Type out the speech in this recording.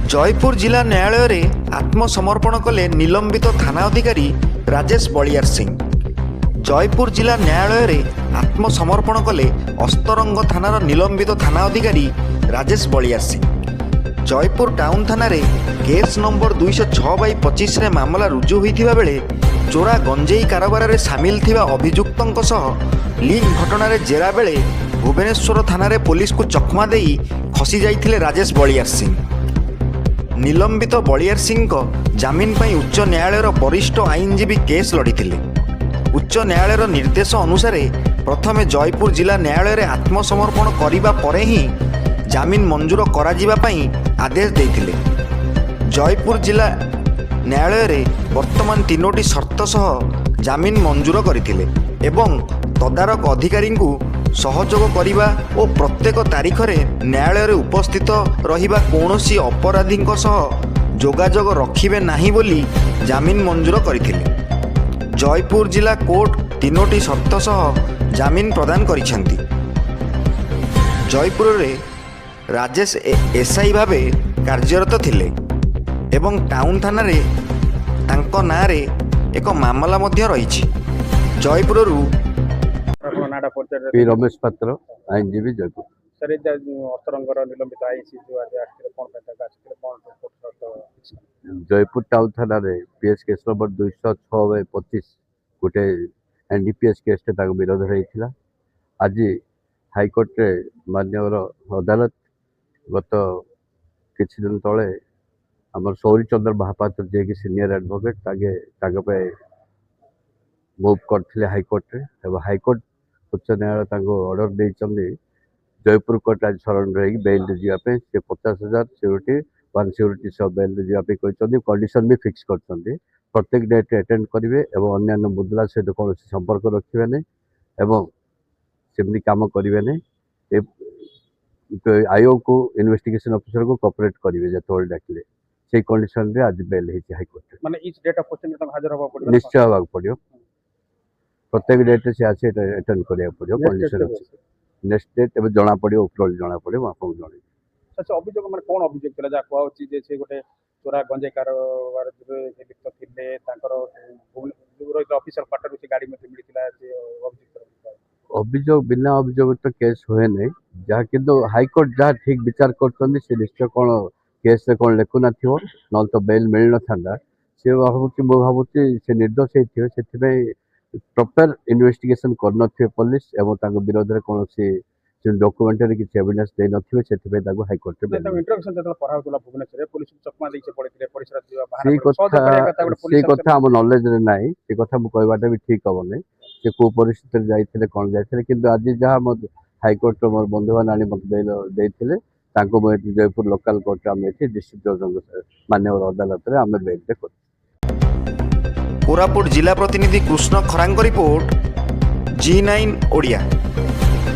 जयपुर जिला न्यायालय में आत्मसमर्पण कले निलंबित थाना अधिकारी राजेश बलियार सिंह। जयपुर जिला न्यायालय में आत्मसमर्पण कले अस्तरंग थानार निलंबित थाना अधिकारी राजेश बलियार सिंह। जयपुर टाउन थाना रे केस नंबर 206/25 रे मामला रुजु होइथिबा बेले चोरा गंजेई कारोबार रे सामिल थिबा अभियुक्तों सह लिंक घटना रे जेरा बेले भुवनेश्वर थाना रे पुलिस को चकमा देई खसी जाइथिले राजेश बलियार सिंह। निलंबित बलियार सिंह को जामिन पर उच्च न्यायालय वरिष्ठ आईनजीवी केस लड़ीथिले। उच्च न्यायालय निर्देश अनुसार प्रथमे जयपुर जिला न्यायालय में आत्मसमर्पण करिबा परे ही जामिन मंजूर करा जिबा पई आदेश देइथिले। जयपुर जिला न्यायालय में वर्तमान 3टी शर्त सह जामिन मंजूर करथिले एवं तदारक अधिकारी को सहयोग करिबा और प्रत्येक तारीख रे न्यायालय रे उपस्थित रहिबा कोनोसी अपराधी सह जोगाजोग रखिबे नाही बोली जामिन मंजूर करथिले। जयपुर जिला कोर्ट 3टी शर्त सह जामिन प्रदान करिसेंती। जयपुर रे राजेश एसआई भावे कार्यरत थिले एवं टाउन थाना रे तांको नाँ रे एक मामला मध्य रहिछि। जयपुर पी रमेश पात्र आईनजीवी जयपुर। सर अस्तरंगर निलंबित आईसी जो आज आस्ते कोन पेटा आस्ते कोन जयपुर टाउन थाना रे पीएस केस नंबर 206/25 गोटे एनडीपीएस केस टे विरोध होता। आज हाईकोर्ट रे माननीय अदालत गत किछि दिन तले आमर सौरी चंद्र महापात्र जे कि सीनियर एडवोकेट तागे मूव करथिले हाईकोर्ट रे एवं हाईकोर्ट उच्च न्यायालय ऑर्डर देइछन्ती जयपुर कोर्ट आज शरण रही बेल जावाई से 50,000 सिक्यूरीटी 1 सिक्यूरीटी सब बेल जावाई कहते कंडीशन भी फिक्स करछन्ती। प्रत्येक डेट अटेंड करेंगे और अन्य मुद्रा सहित कौन संपर्क रखिए नहीं एवं सेमती काम करेंगे नहीं। आयोग को इन्वेस्टिगेशन ऑफिसर को कोऑपरेट करेंगे जो डाकिले से कंडीशन रे आज बेल है हाईकोर्ट माने इच डेट ऑफ क्वेश्चन तक हाजिर होबा पड़ियो निश्चय होबा पड़ियो। प्रत्येक डेट से आसे अटेंड करिया पड़ियो कंडीशन नेक्स्ट डेट एबे जना पड़ियो उपरोल जना पड़ियो आपन जणे। अच्छा अभियोग माने कोन अभियोग तला जा कोआ होची जे से गोटे चोरा गंजे कारोबार रे लिप्त थिले तांकर भूमिपुर ऑफिसर क्वार्टर से गाड़ी में मिलिथिला जे अभियोग बिना अभियोग तो केस हुए नहीं जहाँ किंतु हाईकोर्ट जहाँ ठीक विचार कर निश्चय कौन केस रे कौन लेखुना थो न तो बेल मिल ना सी भावुची से निर्दोष होते प्रॉपर इन्वेस्टिगेशन करन पुलिस एवं विरोध में कौन डॉक्यूमेंटरी किसी एविडेंस दे नथिबे सेथिबे ताको हाईकोर्ट रे इंट्रोगेशन जतला पढ़ा होतला भुवनेश्वर रे पुलिस चकमा देइछे पड़िथिले परिसर दिवा बाहर से कथा हम नॉलेज रे नाही से कथा मु कहबाटा भी ठीक हो नै से को परिस्थिति रे जाइथिले कोन जाइथिले किंतु आज जहाँ मत हाईकोर्ट मोर बंधुवान आनी मत बेल देइथिले ताको मो जयपुर लोकल कोर्ट आमे एथि डिस्ट्रिक्ट जज माननीय अदालत रे आमे बेल दे कोरापुट जिला प्रतिनिधि कृष्ण खरांग रिपोर्ट G9 ओडिया।